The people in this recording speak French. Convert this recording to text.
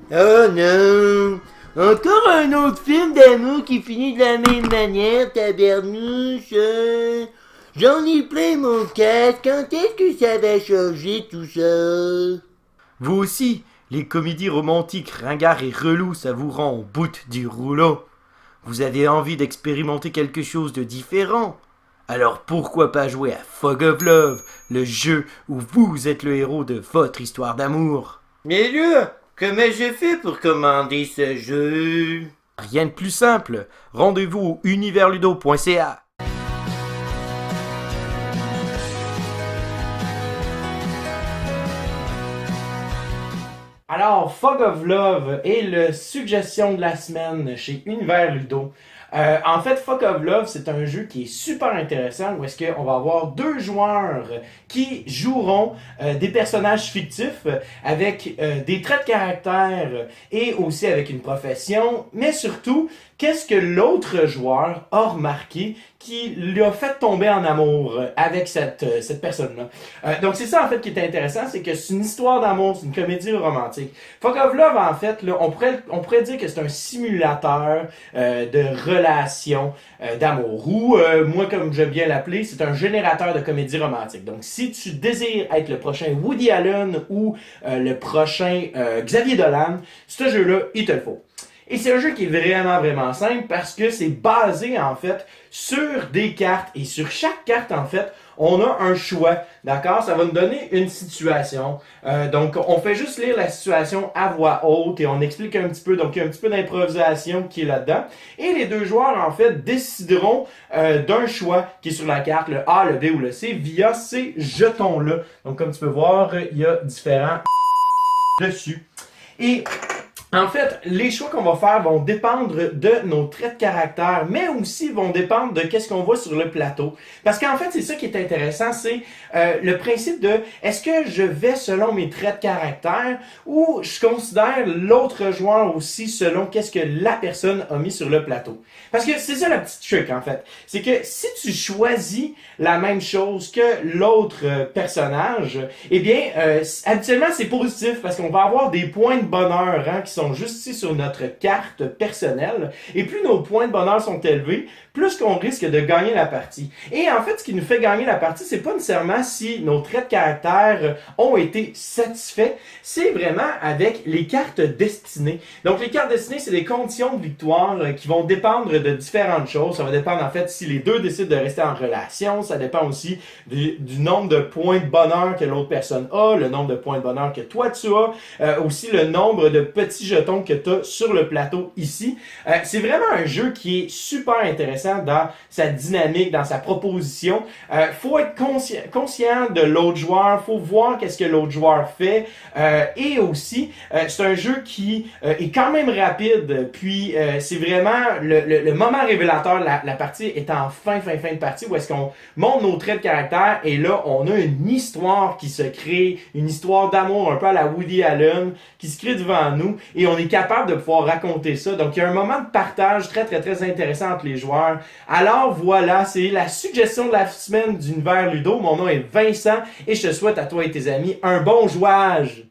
Oh non! Encore un autre film d'amour qui finit de la même manière, tabernouche. J'en ai plein mon casque. Quand est-ce que ça va changer tout ça? Vous aussi, les comédies romantiques ringards et relous, ça vous rend au bout du rouleau. Vous avez envie d'expérimenter quelque chose de différent. Alors pourquoi pas jouer à Fog of Love, le jeu où vous êtes le héros de votre histoire d'amour? Mais là, comment je fais pour commander ce jeu? Rien de plus simple. Rendez-vous au universludo.ca. Alors, Fog of Love est le suggestion de la semaine chez Univers Ludo. En fait, Fog of Love, c'est un jeu qui est super intéressant où est-ce qu'on va avoir deux joueurs qui joueront des personnages fictifs avec des traits de caractère et aussi avec une profession, mais surtout, qu'est-ce que l'autre joueur a remarqué qui lui a fait tomber en amour avec cette personne-là. Donc c'est ça en fait qui est intéressant, c'est que c'est une histoire d'amour, c'est une comédie romantique. Fog of Love en fait, là, on pourrait dire que c'est un simulateur de relations d'amour. Ou moi comme j'aime bien l'appeler, c'est un générateur de comédie romantique. Donc si tu désires être le prochain Woody Allen ou le prochain Xavier Dolan, ce jeu-là, il te le faut. Et c'est un jeu qui est vraiment, vraiment simple parce que c'est basé, en fait, sur des cartes. Et sur chaque carte, en fait, on a un choix. D'accord? Ça va nous donner une situation. Donc, on fait juste lire la situation à voix haute et on explique un petit peu. Donc, il y a un petit peu d'improvisation qui est là-dedans. Et les deux joueurs, en fait, décideront d'un choix qui est sur la carte, le A, le B ou le C, via ces jetons-là. Donc, comme tu peux voir, il y a différents dessus. Et en fait, les choix qu'on va faire vont dépendre de nos traits de caractère, mais aussi vont dépendre de qu'est-ce qu'on voit sur le plateau. Parce qu'en fait, c'est ça qui est intéressant, c'est le principe de est-ce que je vais selon mes traits de caractère ou je considère l'autre joueur aussi selon qu'est-ce que la personne a mis sur le plateau. Parce que c'est ça le petit truc en fait. C'est que si tu choisis la même chose que l'autre personnage, eh bien, habituellement c'est positif parce qu'on va avoir des points de bonheur hein, qui sont juste ici sur notre carte personnelle. Et plus nos points de bonheur sont élevés, plus qu'on risque de gagner la partie. Et en fait, ce qui nous fait gagner la partie, c'est pas nécessairement si nos traits de caractère ont été satisfaits, c'est vraiment avec les cartes destinées. Donc les cartes destinées, c'est des conditions de victoire qui vont dépendre de différentes choses. Ça va dépendre en fait si les deux décident de rester en relation, ça dépend aussi du nombre de points de bonheur que l'autre personne a, le nombre de points de bonheur que toi tu as, aussi le nombre de petits jetons que tu as sur le plateau ici. C'est vraiment un jeu qui est super intéressant dans sa dynamique, dans sa proposition. Faut être conscient de l'autre joueur, faut voir qu'est-ce que l'autre joueur fait, et aussi c'est un jeu qui est quand même rapide. Puis c'est vraiment le moment révélateur de la partie est en fin de partie où est-ce qu'on montre nos traits de caractère et là on a une histoire qui se crée, une histoire d'amour un peu à la Woody Allen qui se crée devant nous et on est capable de pouvoir raconter ça. Donc il y a un moment de partage très intéressant entre les joueurs. Alors voilà, c'est la suggestion de la semaine d'Univers Ludo. Mon nom est Vincent et je te souhaite à toi et tes amis un bon jouage.